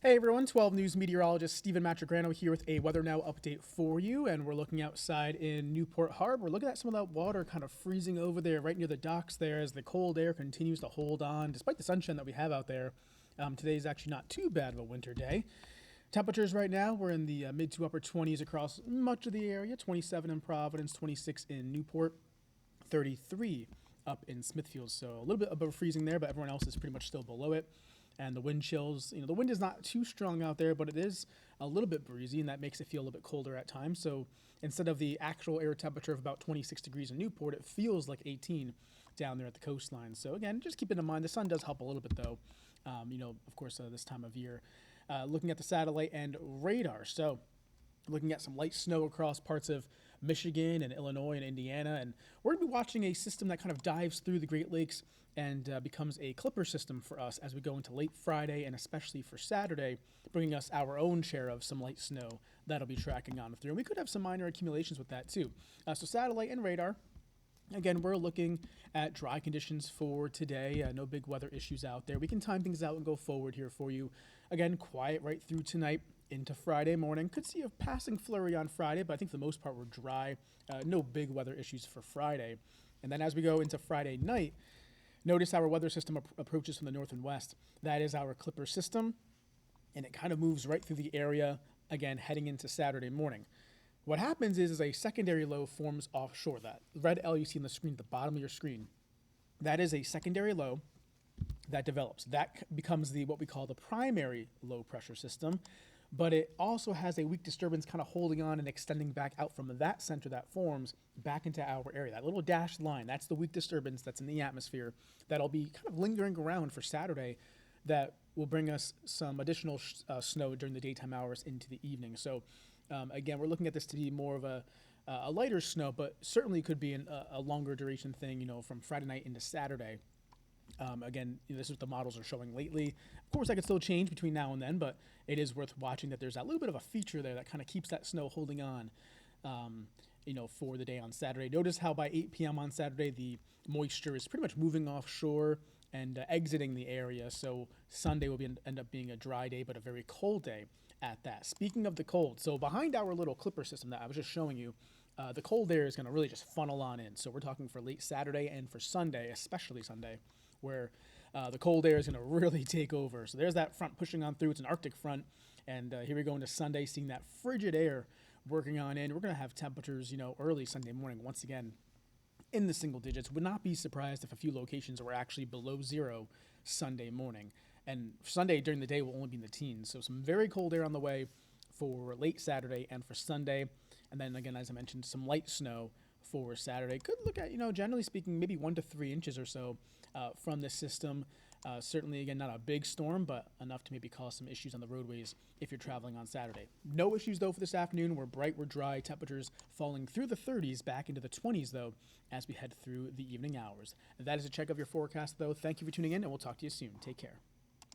Hey everyone, 12 News meteorologist Stephen Matrigrano here with a Weather Now update for you. And we're looking outside in Newport Harbor. Looking at some of that water kind of freezing over there right near the docks there as the cold air continues to hold on despite the sunshine that we have out there. Today is actually not too bad of a winter day. Temperatures right now, we're in the mid to upper 20s across much of the area. 27 in Providence, 26 in Newport, 33 up in Smithfield. So a little bit above freezing there, but everyone else is pretty much still below it. And the wind chills, the wind is not too strong out there, but it is a little bit breezy, and that makes it feel a little bit colder at times. So instead of the actual air temperature of about 26 degrees in Newport, it feels like 18 down there at the coastline. So again, just keep it in mind. The sun does help a little bit, though, of course, this time of year. Looking at the satellite and radar. So looking at some light snow across parts of Michigan and Illinois and Indiana. And we're going to be watching a system that kind of dives through the Great Lakes and becomes a clipper system for us as we go into late Friday and especially for Saturday, bringing us our own share of some light snow that'll be tracking on through. And we could have some minor accumulations with that too. So satellite and radar. Again, we're looking at dry conditions for today. No big weather issues out there. We can time things out and go forward here for you. Again, quiet right through tonight into Friday morning. Could see a passing flurry on Friday, but I think for the most part we're dry. No big weather issues for Friday. And then as we go into Friday night, notice our weather system approaches from the north and west. That is our Clipper system, and it kind of moves right through the area, again, heading into Saturday morning. What happens is a secondary low forms offshore. That red L you see on the screen at the bottom of your screen, that is a secondary low that develops. That becomes what we call the primary low pressure system, but it also has a weak disturbance kind of holding on and extending back out from that center that forms back into our area. That little dashed line, that's the weak disturbance that's in the atmosphere that'll be kind of lingering around for Saturday that will bring us some additional snow during the daytime hours into the evening. So again, we're looking at this to be more of a lighter snow, but certainly could be a longer duration thing, from Friday night into Saturday. Again, this is what the models are showing lately. Of course, that could still change between now and then, but it is worth watching that there's that little bit of a feature there that kind of keeps that snow holding on, for the day on Saturday. Notice how by 8 p.m. on Saturday, the moisture is pretty much moving offshore and exiting the area. So Sunday will end up being a dry day, but a very cold day at that. Speaking of the cold, so behind our little clipper system that I was just showing you, the cold air is going to really just funnel on in. So we're talking for late Saturday and for Sunday, especially Sunday, where the cold air is going to really take over. So there's that front pushing on through. It's an Arctic front. And here we go into Sunday, seeing that frigid air working on in. We're going to have temperatures, early Sunday morning, once again, in the single digits. Would not be surprised if a few locations were actually below zero Sunday morning. And Sunday during the day will only be in the teens. So some very cold air on the way for late Saturday and for Sunday. And then again, as I mentioned, some light snow for Saturday. Could look at, generally speaking, maybe 1 to 3 inches or so from this system. Certainly, again, not a big storm, but enough to maybe cause some issues on the roadways if you're traveling on Saturday. No issues, though, for this afternoon. We're bright, we're dry. Temperatures falling through the 30s, back into the 20s, though, as we head through the evening hours. That is a check of your forecast, though. Thank you for tuning in, and we'll talk to you soon. Take care.